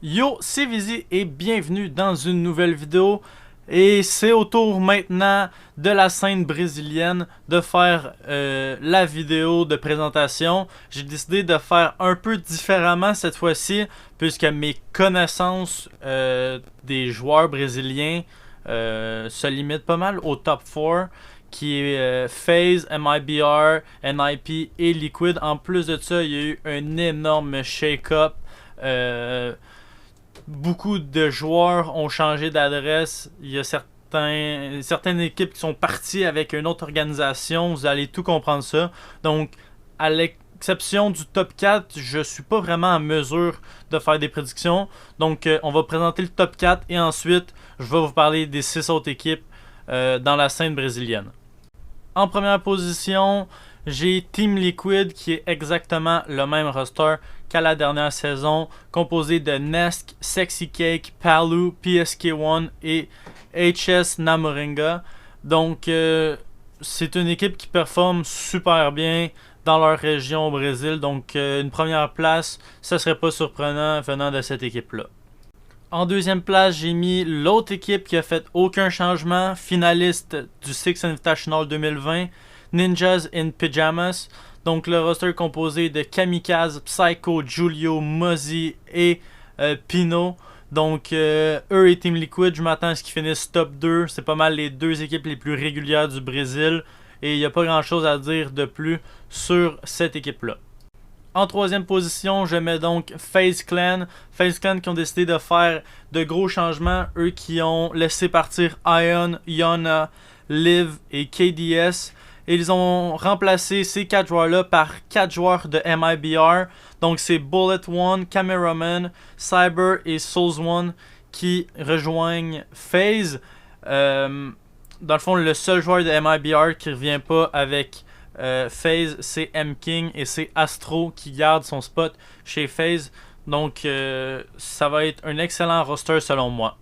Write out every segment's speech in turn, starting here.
Yo, c'est Vizi et bienvenue dans une nouvelle vidéo. Et c'est au tour maintenant de la scène brésilienne de faire la vidéo de présentation. J'ai décidé de faire un peu différemment cette fois-ci, puisque mes connaissances des joueurs brésiliens se limitent pas mal au top 4, qui est FaZe, MIBR, NIP et Liquid. En plus de ça, il y a eu un énorme shake-up. Beaucoup de joueurs ont changé d'adresse. Il y a certaines équipes qui sont parties avec une autre organisation. Vous allez tout comprendre ça. Donc, à l'exception du top 4, je suis pas vraiment en mesure de faire des prédictions. Donc, on va présenter le top 4 et ensuite, je vais vous parler des 6 autres équipes dans la scène brésilienne. En première position, j'ai Team Liquid qui est exactement le même roster qu'à la dernière saison, composé de Nesk, Sexy Cake, Palu, PSK1 et HS Namoringa. Donc, c'est une équipe qui performe super bien dans leur région au Brésil. Donc, une première place, ce serait pas surprenant venant de cette équipe-là. En deuxième place, j'ai mis l'autre équipe qui a fait aucun changement, finaliste du Six Invitational 2020, Ninjas in Pyjamas. Donc le roster est composé de Kamikaze, Psycho, Julio, Mozzie et Pino. Donc eux et Team Liquid, je m'attends à ce qu'ils finissent top 2. C'est pas mal les deux équipes les plus régulières du Brésil. Et il n'y a pas grand chose à dire de plus sur cette équipe-là. En troisième position, je mets donc FaZe Clan. FaZe Clan qui ont décidé de faire de gros changements. Eux qui ont laissé partir Ion, Yona, Liv et KDS. Et ils ont remplacé ces 4 joueurs-là par 4 joueurs de MIBR. Donc c'est Bullet One, Cameraman, Cyber et Souls One qui rejoignent FaZe. Dans le fond, le seul joueur de MIBR qui ne revient pas avec FaZe, c'est M-King et c'est Astro qui garde son spot chez FaZe. Donc ça va être un excellent roster selon moi.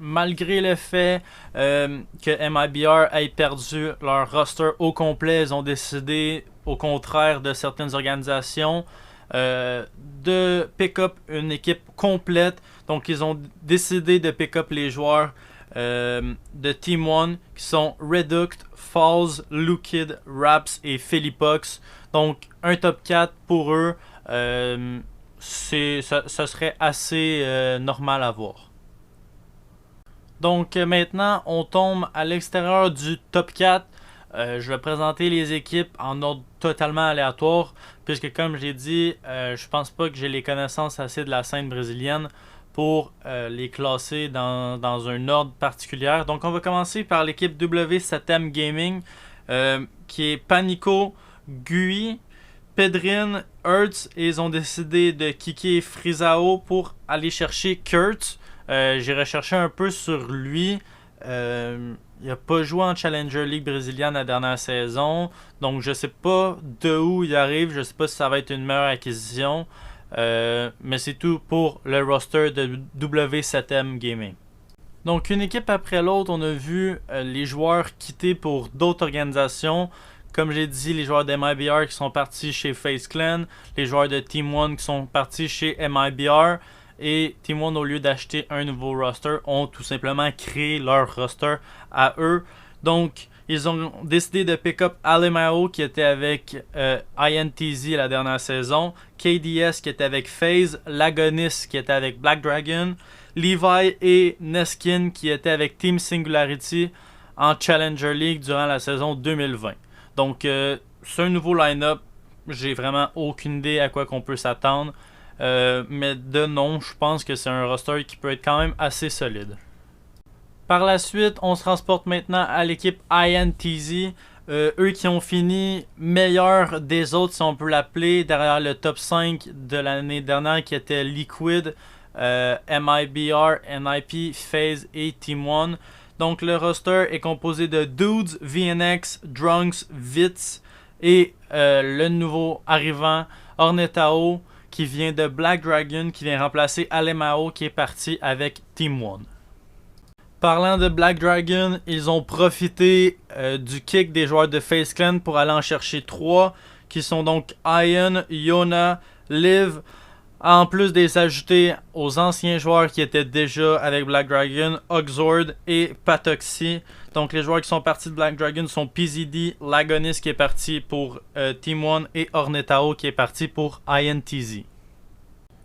Malgré le fait que MIBR ait perdu leur roster au complet, ils ont décidé, au contraire de certaines organisations, de pick-up une équipe complète. Donc ils ont décidé de pick-up les joueurs de Team One qui sont Reduct, Falls, Lookid, Raps et Philippox. Donc un top 4 pour eux, ça serait assez normal à voir. Donc maintenant, on tombe à l'extérieur du top 4. Je vais présenter les équipes en ordre totalement aléatoire, puisque comme j'ai dit, je pense pas que j'ai les connaissances assez de la scène brésilienne pour les classer dans un ordre particulier. Donc on va commencer par l'équipe W7M Gaming, qui est Panico, Gui, Pedrin, Hertz, et ils ont décidé de kicker Frizao pour aller chercher Kurt. J'ai recherché un peu sur lui. Il n'a pas joué en Challenger League brésilienne la dernière saison. Donc je sais pas de où il arrive. Je sais pas si ça va être une meilleure acquisition. Mais c'est tout pour le roster de W7M Gaming. Donc une équipe après l'autre, on a vu les joueurs quitter pour d'autres organisations. Comme j'ai dit, les joueurs de MIBR qui sont partis chez FaZe Clan, les joueurs de Team One qui sont partis chez MIBR. Et Team One, au lieu d'acheter un nouveau roster, ont tout simplement créé leur roster à eux. Donc, ils ont décidé de pick up Alemao qui était avec INTZ la dernière saison, KDS qui était avec FaZe, Lagonis qui était avec Black Dragon, Levi et Neskin qui étaient avec Team Singularity en Challenger League durant la saison 2020. Donc, c'est un nouveau line-up. J'ai vraiment aucune idée à quoi qu'on peut s'attendre. Mais de nom, je pense que c'est un roster qui peut être quand même assez solide. Par la suite, on se transporte maintenant à l'équipe INTZ. Eux qui ont fini meilleur des autres, si on peut l'appeler, derrière le top 5 de l'année dernière qui était Liquid, MIBR, NIP, FaZe et Team One. Donc le roster est composé de Dudes, VNX, Drunks, Vitz et le nouveau arrivant Ornetao qui vient de Black Dragon, qui vient remplacer Alemao qui est parti avec Team One. Parlant de Black Dragon, ils ont profité du kick des joueurs de FaZe Clan pour aller en chercher 3, qui sont donc Ion, Yona, Liv, En plus de les ajouter aux anciens joueurs qui étaient déjà avec Black Dragon, Oxord et Patoxy. Donc les joueurs qui sont partis de Black Dragon sont PZD, Lagonis qui est parti pour Team One et Ornetao qui est parti pour INTZ.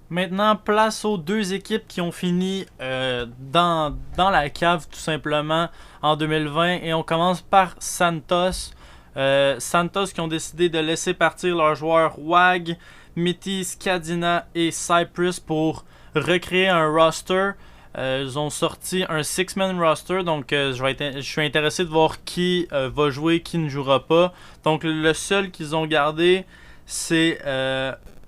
Maintenant, place aux deux équipes qui ont fini dans la cave tout simplement en 2020. Et on commence par Santos. Santos qui ont décidé de laisser partir leurs joueurs WAG, Mitty, Skadina et Cypress pour recréer un roster. Ils ont sorti un 6-man roster, donc je suis intéressé de voir qui va jouer, qui ne jouera pas. Donc le seul qu'ils ont gardé, c'est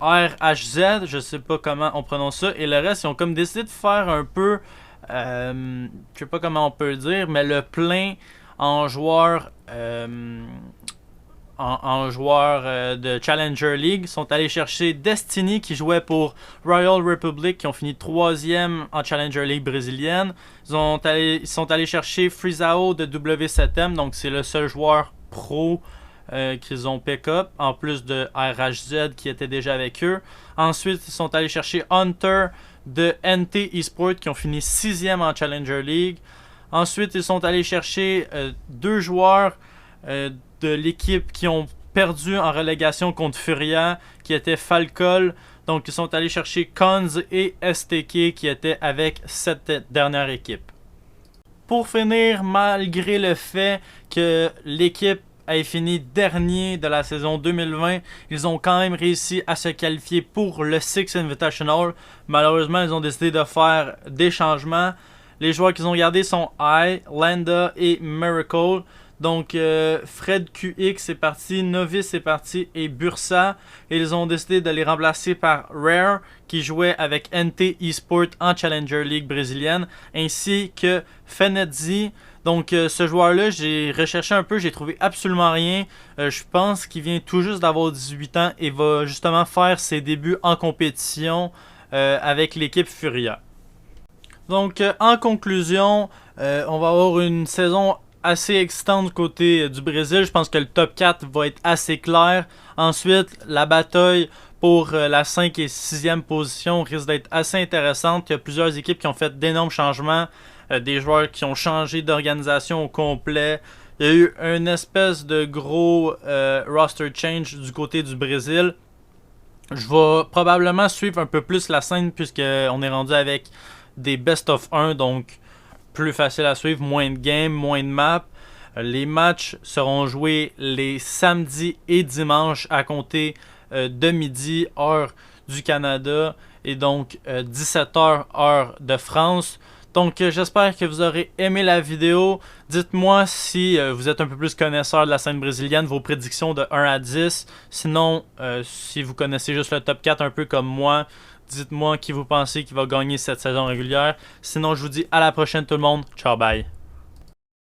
RHZ, je sais pas comment on prononce ça, et le reste, ils ont comme décidé de faire un peu, je sais pas comment on peut le dire, mais le plein en joueurs de Challenger League. Ils sont allés chercher Destiny qui jouait pour Royal Republic qui ont fini 3e en Challenger League brésilienne. Ils sont allés chercher Freezao de W7M, donc c'est le seul joueur pro qu'ils ont pick-up, en plus de RHZ qui était déjà avec eux. Ensuite, ils sont allés chercher Hunter de NT Esport qui ont fini 6e en Challenger League. Ensuite, ils sont allés chercher deux joueurs de l'équipe qui ont perdu en relégation contre Furia, qui étaient Falcol. Donc, ils sont allés chercher Cons et STK qui étaient avec cette dernière équipe. Pour finir, malgré le fait que l'équipe ait fini dernier de la saison 2020, ils ont quand même réussi à se qualifier pour le Six Invitational. Malheureusement, ils ont décidé de faire des changements. Les joueurs qu'ils ont gardés sont I, Landa et Miracle. Donc Fred QX est parti, Novice est parti et Bursa. Et ils ont décidé de les remplacer par Rare qui jouait avec NT Esport en Challenger League brésilienne, ainsi que Fenezzi. Donc ce joueur-là, j'ai recherché un peu, j'ai trouvé absolument rien. Je pense qu'il vient tout juste d'avoir 18 ans et va justement faire ses débuts en compétition avec l'équipe Furia. Donc en conclusion, on va avoir une saison assez excitante du côté du Brésil. Je pense que le top 4 va être assez clair. Ensuite, la bataille pour la 5 et 6e position risque d'être assez intéressante. Il y a plusieurs équipes qui ont fait d'énormes changements. Des joueurs qui ont changé d'organisation au complet. Il y a eu une espèce de gros roster change du côté du Brésil. Je vais probablement suivre un peu plus la scène puisqu'on est rendu avec des best of 1, donc plus facile à suivre, moins de games, moins de maps. Les matchs seront joués les samedis et dimanches à compter de midi, heure du Canada, et donc 17h, heure de France. Donc j'espère que vous aurez aimé la vidéo. Dites-moi si vous êtes un peu plus connaisseur de la scène brésilienne, vos prédictions de 1 à 10. Sinon, si vous connaissez juste le top 4 un peu comme moi, dites-moi qui vous pensez qui va gagner cette saison régulière. Sinon, je vous dis à la prochaine tout le monde. Ciao, bye.